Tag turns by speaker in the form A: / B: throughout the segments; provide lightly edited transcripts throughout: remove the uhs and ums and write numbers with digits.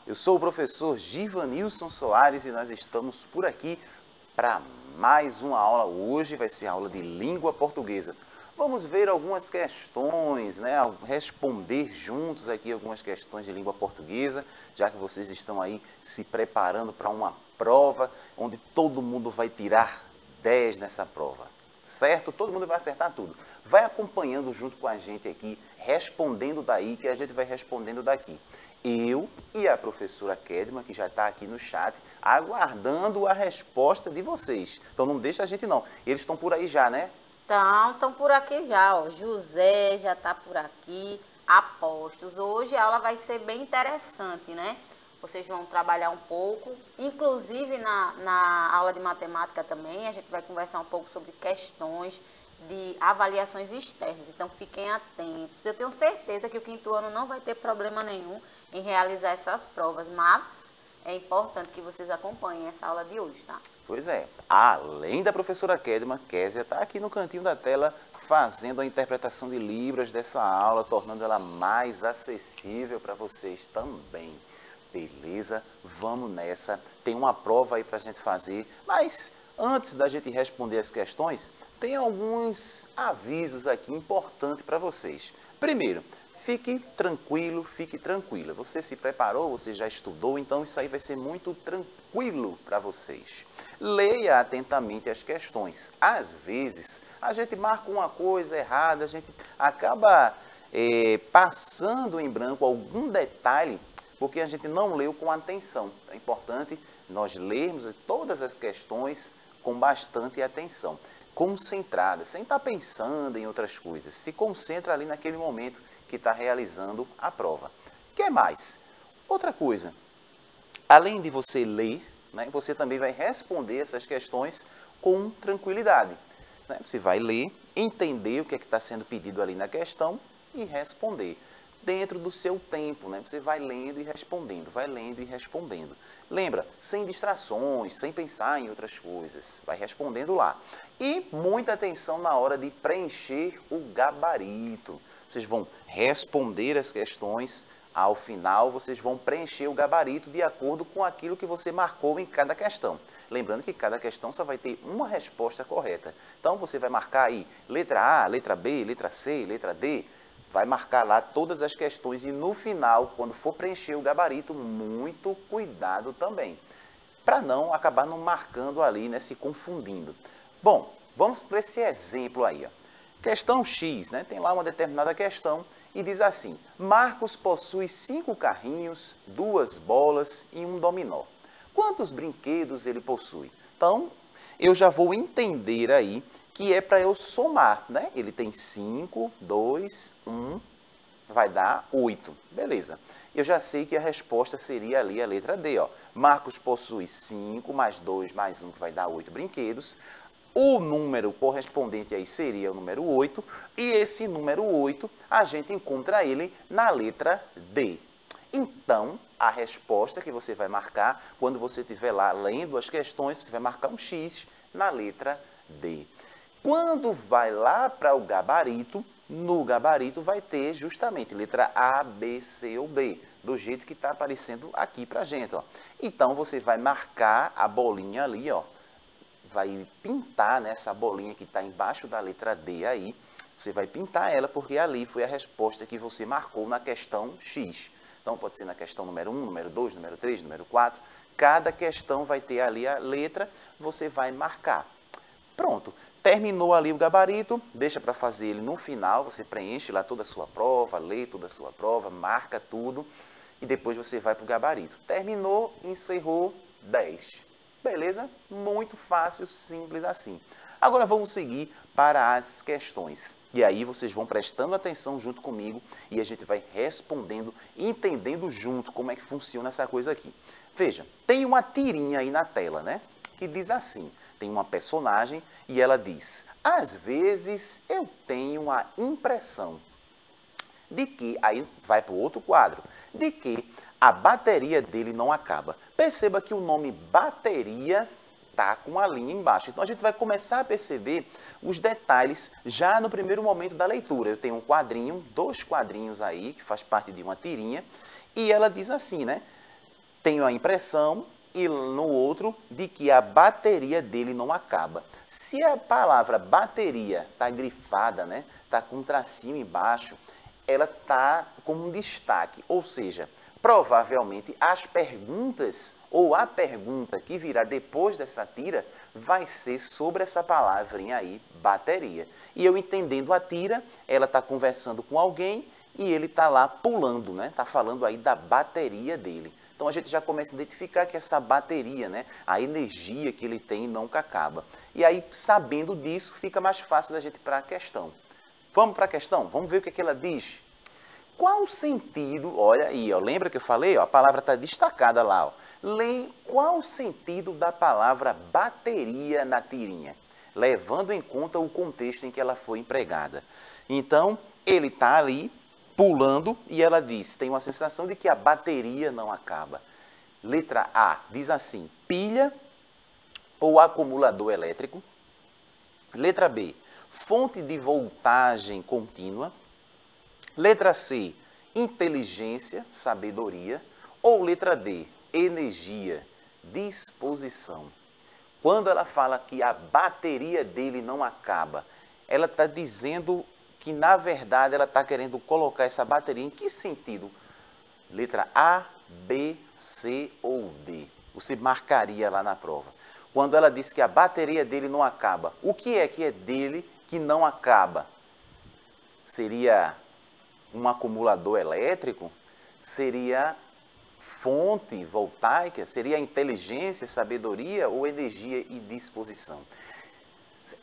A: eu sou o professor Givanilson Soares e nós estamos por aqui para mais uma aula. Hoje vai ser a aula de língua portuguesa. Vamos ver algumas questões, né? Responder juntos aqui algumas questões de língua portuguesa, já que vocês estão aí se preparando para uma prova onde todo mundo vai tirar 10 nessa prova, certo? Todo mundo vai acertar tudo. Vai acompanhando junto com a gente aqui, respondendo daí, que a gente vai respondendo daqui. Eu e a professora Kedma, que já está aqui no chat, aguardando a resposta de vocês. Então não deixa a gente não. Eles estão por aí já, né?
B: Estão por aqui já, ó. José já está por aqui, Apostos. Hoje a aula vai ser bem interessante, né? Vocês vão trabalhar um pouco, inclusive na aula de matemática também, a gente vai conversar um pouco sobre questões de avaliações externas, então fiquem atentos. Eu tenho certeza que o quinto ano não vai ter problema nenhum em realizar essas provas, mas é importante que vocês acompanhem essa aula de hoje, tá?
A: Pois é, além da professora Kedma, Kézia está aqui no cantinho da tela fazendo a interpretação de Libras dessa aula, tornando ela mais acessível para vocês também. Beleza? Vamos nessa. Tem uma prova aí para a gente fazer, mas antes da gente responder as questões, tem alguns avisos aqui importantes para vocês. Primeiro, fique tranquilo, fique tranquila. Você se preparou, você já estudou, então isso aí vai ser muito tranquilo para vocês. Leia atentamente as questões. Às vezes, a gente marca uma coisa errada, a gente acaba passando em branco algum detalhe, porque a gente não leu com atenção. É importante nós lermos todas as questões com bastante atenção, concentrada, sem estar pensando em outras coisas. Se concentra ali naquele momento que está realizando a prova. O que mais? Outra coisa, além de você ler, né, você também vai responder essas questões com tranquilidade. Né? Você vai ler, entender o que é que está sendo pedido ali na questão e responder dentro do seu tempo, né? Você vai lendo e respondendo, vai lendo e respondendo. Lembra, sem distrações, sem pensar em outras coisas, vai respondendo lá. E muita atenção na hora de preencher o gabarito. Vocês vão responder as questões, ao final vocês vão preencher o gabarito de acordo com aquilo que você marcou em cada questão. Lembrando que cada questão só vai ter uma resposta correta. Então você vai marcar aí letra A, letra B, letra C, letra D, vai marcar lá todas as questões e no final, quando for preencher o gabarito, muito cuidado também, para não acabar não marcando ali, né, se confundindo. Bom, vamos para esse exemplo aí, ó. Questão X, né? Tem lá uma determinada questão e diz assim: Marcos possui 5 carrinhos, 2 bolas e um dominó. Quantos brinquedos ele possui? Então, eu já vou entender aí que é para eu somar, né? Ele tem 5, 2, 1, vai dar 8. Beleza. Eu já sei que a resposta seria ali a letra D, ó. Marcos possui 5 mais 2 mais 1, que vai dar 8 brinquedos. O número correspondente aí seria o número 8, e esse número 8, a gente encontra ele na letra D. Então, a resposta que você vai marcar, quando você estiver lá lendo as questões, você vai marcar um X na letra D. Quando vai lá para o gabarito, no gabarito vai ter justamente letra A, B, C ou D, do jeito que está aparecendo aqui para a gente, ó. Então, você vai marcar a bolinha ali, ó. Vai pintar nessa bolinha que está embaixo da letra D aí, você vai pintar ela porque ali foi a resposta que você marcou na questão X. Então, pode ser na questão número 1, número 2, número 3, número 4. Cada questão vai ter ali a letra, você vai marcar. Pronto, terminou ali o gabarito, deixa para fazer ele no final, você preenche lá toda a sua prova, lê toda a sua prova, marca tudo e depois você vai para o gabarito. Terminou, encerrou, 10. Beleza? Muito fácil, simples assim. Agora vamos seguir para as questões. E aí vocês vão prestando atenção junto comigo e a gente vai respondendo, entendendo junto como é que funciona essa coisa aqui. Veja, tem uma tirinha aí na tela, né? Que diz assim, tem uma personagem e ela diz: às vezes eu tenho a impressão de que, aí vai para o outro quadro, de que a bateria dele não acaba. Perceba que o nome bateria está com a linha embaixo. Então, a gente vai começar a perceber os detalhes já no primeiro momento da leitura. Eu tenho um quadrinho, 2 quadrinhos aí, que faz parte de uma tirinha, e ela diz assim, né? tenho a impressão, e no outro, de que a bateria dele não acaba. Se a palavra bateria está grifada, né, está com um tracinho embaixo, ela está como um destaque, ou seja, provavelmente as perguntas ou a pergunta que virá depois dessa tira vai ser sobre essa palavrinha aí, bateria. E eu entendendo a tira, ela está conversando com alguém e ele está lá pulando, né? Está falando aí da bateria dele. Então a gente já começa a identificar que essa bateria, né, a energia que ele tem nunca acaba. E aí, sabendo disso, fica mais fácil da gente ir para a questão. Vamos para a questão? Vamos ver o que é que ela diz. Qual o sentido, olha aí, ó, lembra que eu falei, ó, a palavra está destacada lá. Ó. Qual o sentido da palavra bateria na tirinha? Levando em conta o contexto em que ela foi empregada. Então, ele está ali pulando e ela diz, tem uma sensação de que a bateria não acaba. Letra A diz assim, pilha ou acumulador elétrico. Letra B, fonte de voltagem contínua. Letra C, inteligência, sabedoria. Ou letra D, energia, disposição. Quando ela fala que a bateria dele não acaba, ela está dizendo que, na verdade, ela está querendo colocar essa bateria em que sentido? Letra A, B, C ou D. Você marcaria lá na prova. Quando ela diz que a bateria dele não acaba, o que é dele que não acaba? Seria um acumulador elétrico? Seria fonte voltaica? Seria inteligência, sabedoria ou energia e disposição?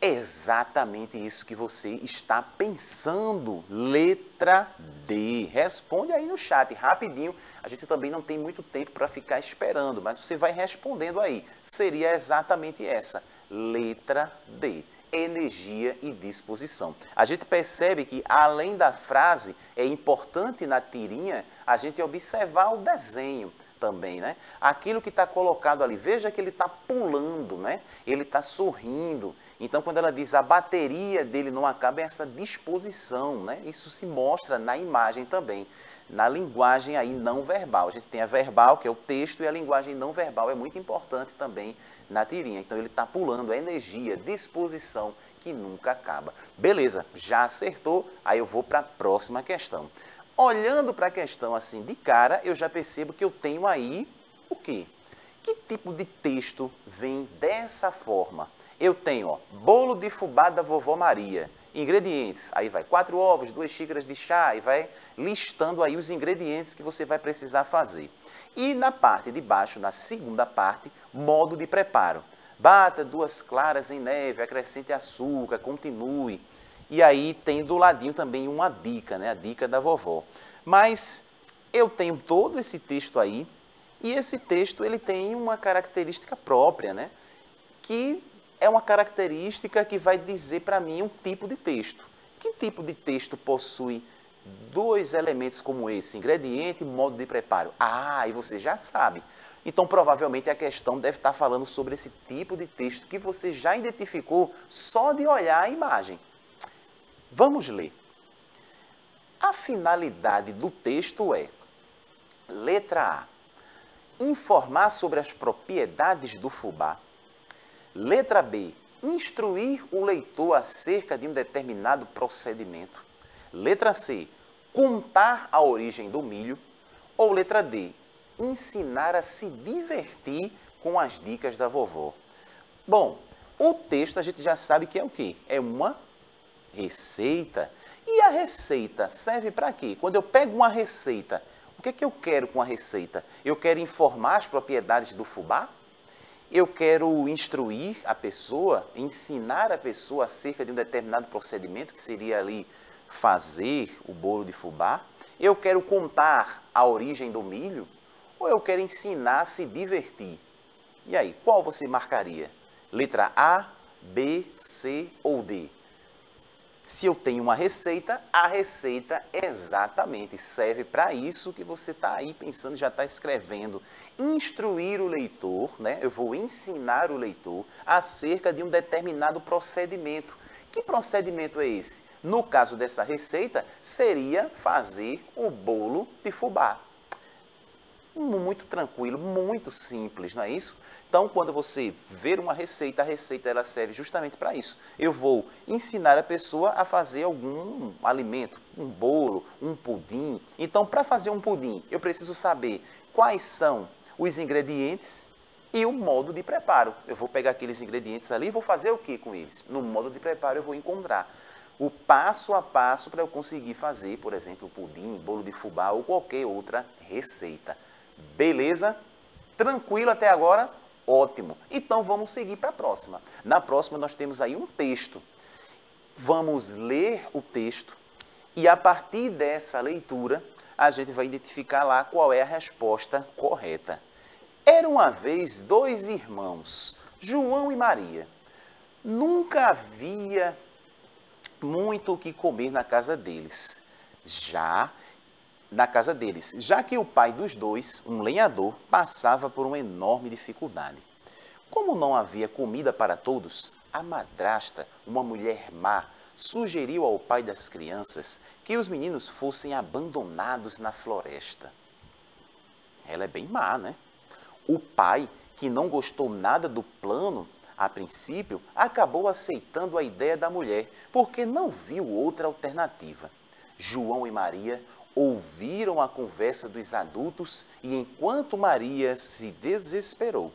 A: É exatamente isso que você está pensando. Letra D. Responde aí no chat, rapidinho. A gente também não tem muito tempo para ficar esperando, mas você vai respondendo aí. Seria exatamente essa. Letra D. Energia e disposição. A gente percebe que, além da frase, é importante na tirinha a gente observar o desenho também, né? Aquilo que está colocado ali, veja que ele está pulando, né? Ele está sorrindo. Então, quando ela diz a bateria dele não acaba, é essa disposição, né? Isso se mostra na imagem também, na linguagem aí não verbal. A gente tem a verbal, que é o texto, e a linguagem não verbal é muito importante também na tirinha. Então, ele está pulando a energia, disposição, que nunca acaba. Beleza, já acertou, aí eu vou para a próxima questão. Olhando para a questão assim de cara, eu já percebo que eu tenho aí o quê? Que tipo de texto vem dessa forma? Eu tenho, ó, bolo de fubá da vovó Maria. Ingredientes, aí vai 4 ovos, 2 xícaras de chá, e vai listando aí os ingredientes que você vai precisar fazer. E na parte de baixo, na segunda parte, modo de preparo. Bata 2 claras em neve, acrescente açúcar, continue. E aí tem do ladinho também uma dica, né? A dica da vovó. Mas eu tenho todo esse texto aí, e esse texto ele tem uma característica própria, né? Que é uma característica que vai dizer para mim um tipo de texto. Que tipo de texto possui 2 elementos como esse? Ingrediente e modo de preparo. Ah, e você já sabe. Então, provavelmente, a questão deve estar falando sobre esse tipo de texto que você já identificou só de olhar a imagem. Vamos ler. A finalidade do texto é, letra A, informar sobre as propriedades do fubá. Letra B, instruir o leitor acerca de um determinado procedimento. Letra C, contar a origem do milho. Ou letra D, ensinar a se divertir com as dicas da vovó. Bom, o texto a gente já sabe que é o quê? É uma receita. E a receita serve para quê? Quando eu pego uma receita, o que é que eu quero com a receita? Eu quero informar as propriedades do fubá? Eu quero instruir a pessoa, ensinar a pessoa acerca de um determinado procedimento, que seria ali fazer o bolo de fubá? Eu quero contar a origem do milho? Ou eu quero ensinar a se divertir? E aí, qual você marcaria? Letra A, B, C ou D? Se eu tenho uma receita, a receita exatamente serve para isso que você está aí pensando, já está escrevendo. Instruir o leitor, né? Eu vou ensinar o leitor acerca de um determinado procedimento. Que procedimento é esse? No caso dessa receita, seria fazer o bolo de fubá. Muito tranquilo, muito simples, não é isso? Então, quando você ver uma receita, a receita ela serve justamente para isso. Eu vou ensinar a pessoa a fazer algum alimento, um bolo, um pudim. Então, para fazer um pudim, eu preciso saber quais são os ingredientes e o modo de preparo. Eu vou pegar aqueles ingredientes ali e vou fazer o que com eles? No modo de preparo eu vou encontrar o passo a passo para eu conseguir fazer, por exemplo, pudim, bolo de fubá ou qualquer outra receita. Beleza? Tranquilo até agora? Ótimo. Então vamos seguir para a próxima. Na próxima nós temos aí um texto. Vamos ler o texto e a partir dessa leitura a gente vai identificar lá qual é a resposta correta. Era uma vez dois irmãos, João e Maria. Nunca havia muito o que comer na casa deles. Já que o pai dos dois, um lenhador, passava por uma enorme dificuldade. Como não havia comida para todos, a madrasta, uma mulher má, sugeriu ao pai das crianças que os meninos fossem abandonados na floresta. Ela é bem má, né? O pai, que não gostou nada do plano, a princípio, acabou aceitando a ideia da mulher, porque não viu outra alternativa. João e Maria ouviram a conversa dos adultos e, enquanto Maria se desesperou,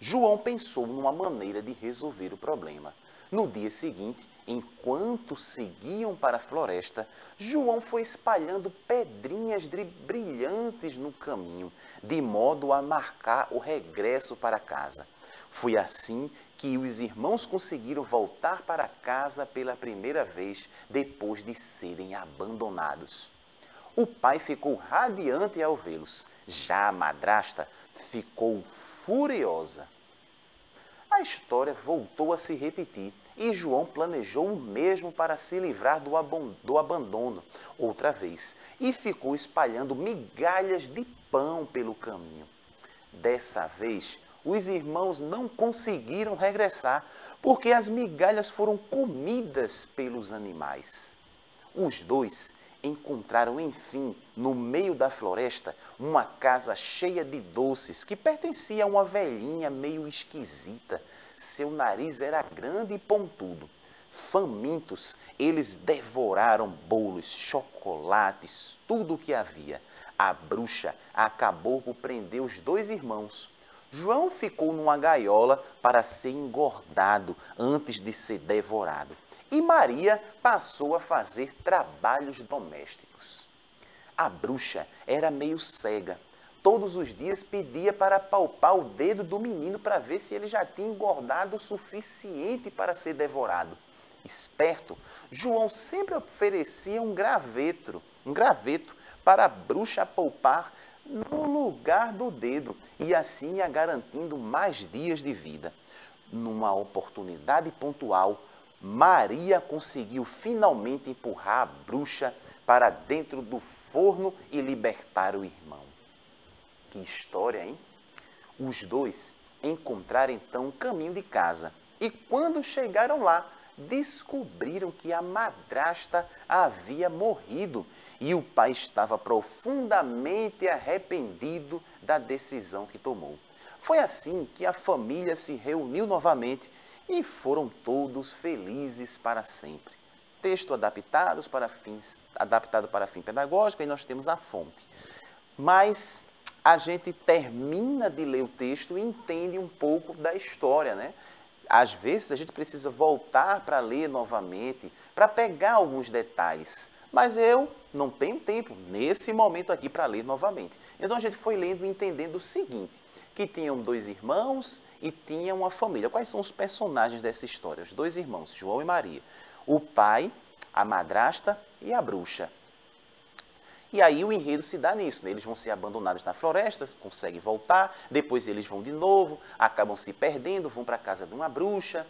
A: João pensou numa maneira de resolver o problema. No dia seguinte, enquanto seguiam para a floresta, João foi espalhando pedrinhas brilhantes no caminho, de modo a marcar o regresso para casa. Foi assim que os irmãos conseguiram voltar para casa pela primeira vez depois de serem abandonados. O pai ficou radiante ao vê-los. Já a madrasta ficou furiosa. A história voltou a se repetir e João planejou o mesmo para se livrar do abandono outra vez e ficou espalhando migalhas de pão pelo caminho. Dessa vez, os irmãos não conseguiram regressar porque as migalhas foram comidas pelos animais. Os dois encontraram, enfim, no meio da floresta, uma casa cheia de doces que pertencia a uma velhinha meio esquisita. Seu nariz era grande e pontudo. Famintos, eles devoraram bolos, chocolates, tudo o que havia. A bruxa acabou por prender os dois irmãos. João ficou numa gaiola para ser engordado antes de ser devorado. E Maria passou a fazer trabalhos domésticos. A bruxa era meio cega. Todos os dias pedia para palpar o dedo do menino para ver se ele já tinha engordado o suficiente para ser devorado. Esperto, João sempre oferecia um graveto para a bruxa palpar no lugar do dedo e assim ia garantindo mais dias de vida. Numa oportunidade pontual, Maria conseguiu finalmente empurrar a bruxa para dentro do forno e libertar o irmão. Que história, hein? Os dois encontraram então o caminho de casa e quando chegaram lá, descobriram que a madrasta havia morrido e o pai estava profundamente arrependido da decisão que tomou. Foi assim que a família se reuniu novamente e foram todos felizes para sempre. Texto adaptado para fim pedagógico, e nós temos a fonte. Mas a gente termina de ler o texto e entende um pouco da história, né? Às vezes a gente precisa voltar para ler novamente, para pegar alguns detalhes. Mas eu não tenho tempo nesse momento aqui para ler novamente. Então a gente foi lendo e entendendo o seguinte, que tinham dois irmãos e tinha uma família. Quais são os personagens dessa história? Os dois irmãos, João e Maria. O pai, a madrasta e a bruxa. E aí o enredo se dá nisso, né? Eles vão ser abandonados na floresta, conseguem voltar, depois eles vão de novo, acabam se perdendo, vão para a casa de uma bruxa,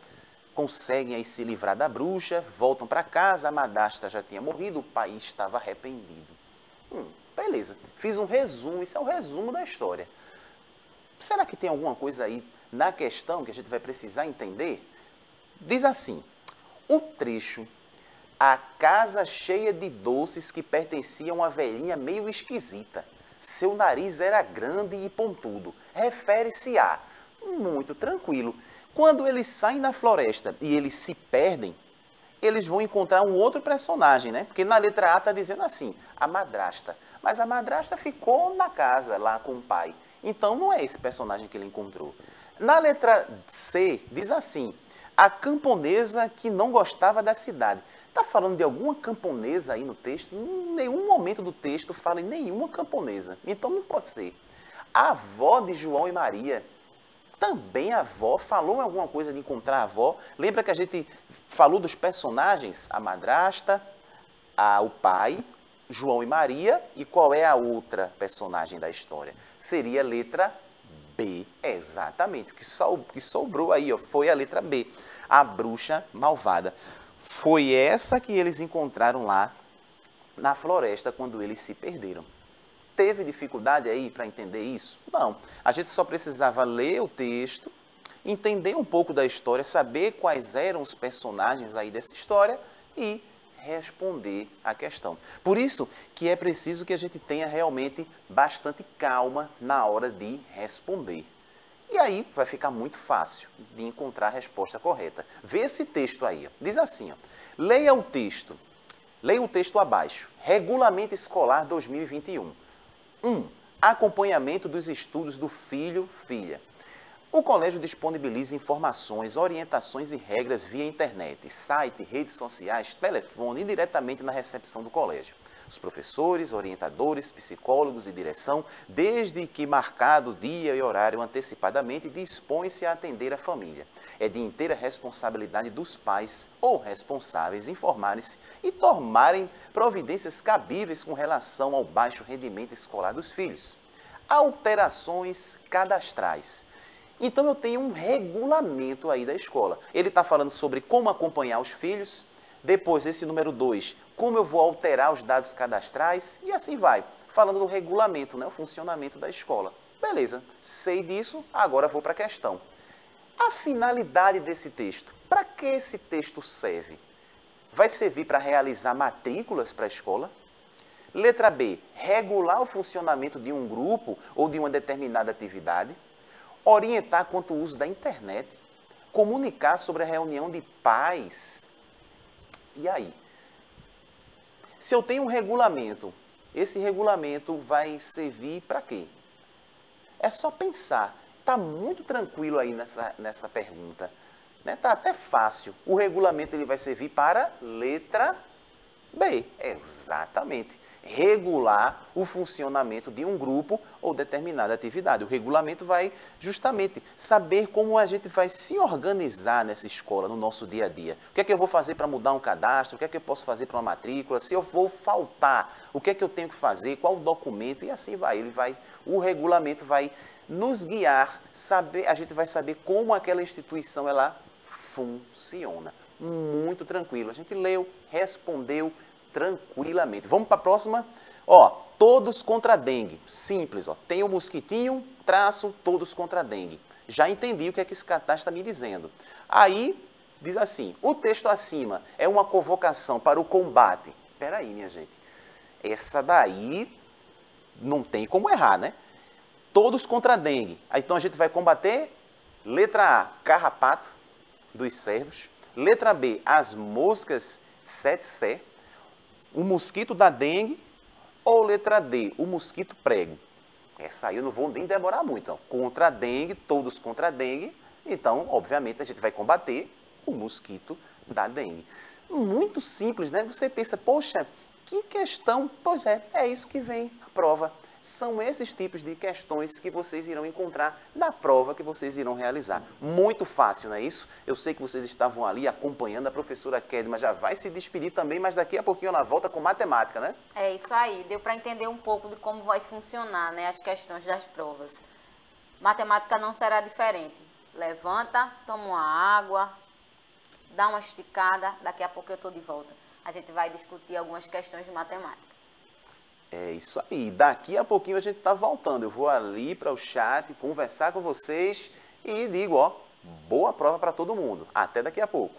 A: conseguem aí se livrar da bruxa, voltam para casa, a madrasta já tinha morrido, o pai estava arrependido. Beleza, fiz um resumo, isso é o resumo da história. Será que tem alguma coisa aí na questão que a gente vai precisar entender? Diz assim, o trecho, a casa cheia de doces que pertencia a uma velhinha meio esquisita. Seu nariz era grande e pontudo. Refere-se a... Muito tranquilo. Quando eles saem da floresta e eles se perdem, eles vão encontrar um outro personagem, né? Porque na letra A está dizendo assim, a madrasta. Mas a madrasta ficou na casa, lá com o pai. Então, não é esse personagem que ele encontrou. Na letra C, diz assim, a camponesa que não gostava da cidade. Está falando de alguma camponesa aí no texto? Em nenhum momento do texto fala em nenhuma camponesa. Então, não pode ser. A avó de João e Maria, também a avó, falou alguma coisa de encontrar a avó. Lembra que a gente falou dos personagens? A madrasta, o pai, João e Maria. E qual é a outra personagem da história? Seria a letra B. Exatamente. O que sobrou aí, ó, foi a letra B. A bruxa malvada. Foi essa que eles encontraram lá na floresta quando eles se perderam. Teve dificuldade aí para entender isso? Não. A gente só precisava ler o texto, entender um pouco da história, saber quais eram os personagens aí dessa história e responder a questão. Por isso que é preciso que a gente tenha realmente bastante calma na hora de responder. E aí vai ficar muito fácil de encontrar a resposta correta. Vê esse texto aí, ó. Diz assim, ó, leia o texto abaixo. Regulamento Escolar 2021. 1. Acompanhamento dos estudos do filho, filha. O colégio disponibiliza informações, orientações e regras via internet, site, redes sociais, telefone e diretamente na recepção do colégio. Os professores, orientadores, psicólogos e direção, desde que marcado dia e horário antecipadamente, dispõem-se a atender a família. É de inteira responsabilidade dos pais ou responsáveis informarem-se e tomarem providências cabíveis com relação ao baixo rendimento escolar dos filhos. Alterações cadastrais. Então eu tenho um regulamento aí da escola. Ele está falando sobre como acompanhar os filhos. Depois, esse número 2, como eu vou alterar os dados cadastrais e assim vai. Falando do regulamento, né, o funcionamento da escola. Beleza, sei disso, agora vou para a questão. A finalidade desse texto, para que esse texto serve? Vai servir para realizar matrículas para a escola? Letra B, regular o funcionamento de um grupo ou de uma determinada atividade? Orientar quanto ao uso da internet? Comunicar sobre a reunião de pais? E aí? Se eu tenho um regulamento, esse regulamento vai servir para quê? É só pensar. Está muito tranquilo aí nessa pergunta. Está até fácil. O regulamento ele vai servir para letra B. Exatamente. Regular o funcionamento de um grupo ou determinada atividade. O regulamento vai justamente saber como a gente vai se organizar nessa escola, no nosso dia a dia. O que é que eu vou fazer para mudar um cadastro? O que é que eu posso fazer para uma matrícula? Se eu vou faltar, o que é que eu tenho que fazer? Qual o documento? E assim vai. O regulamento vai nos guiar, a gente vai saber como aquela instituição ela funciona. Muito tranquilo. A gente leu, respondeu tranquilamente. Vamos para a próxima? Ó, todos contra a dengue. Simples, ó. Tem o mosquitinho, traço, todos contra a dengue. Já entendi o que é que esse cartaz está me dizendo. Aí, diz assim, o texto acima é uma convocação para o combate. Espera aí, minha gente. Essa daí não tem como errar, né? Todos contra a dengue. Então a gente vai combater, letra A, carrapato dos cervos. Letra B, as moscas tsetse, o mosquito da dengue. Ou letra D, o mosquito prego. Essa aí eu não vou nem demorar muito. Ó. Contra a dengue, todos contra a dengue. Então, obviamente, a gente vai combater o mosquito da dengue. Muito simples, né? Você pensa, poxa, que questão. Pois é isso que vem a prova. São esses tipos de questões que vocês irão encontrar na prova que vocês irão realizar. Muito fácil, não é isso? Eu sei que vocês estavam ali acompanhando, a professora Kedma já vai se despedir também, mas daqui a pouquinho ela volta com matemática, né? É isso aí, deu para entender um pouco de como vai funcionar, né, as questões das provas. Matemática não será diferente. Levanta, toma uma água, dá uma esticada, daqui a pouco eu estou de volta. A gente vai discutir algumas questões de matemática. É isso aí. Daqui a pouquinho a gente está voltando. Eu vou ali para o chat, conversar com vocês e digo, ó, boa prova para todo mundo. Até daqui a pouco.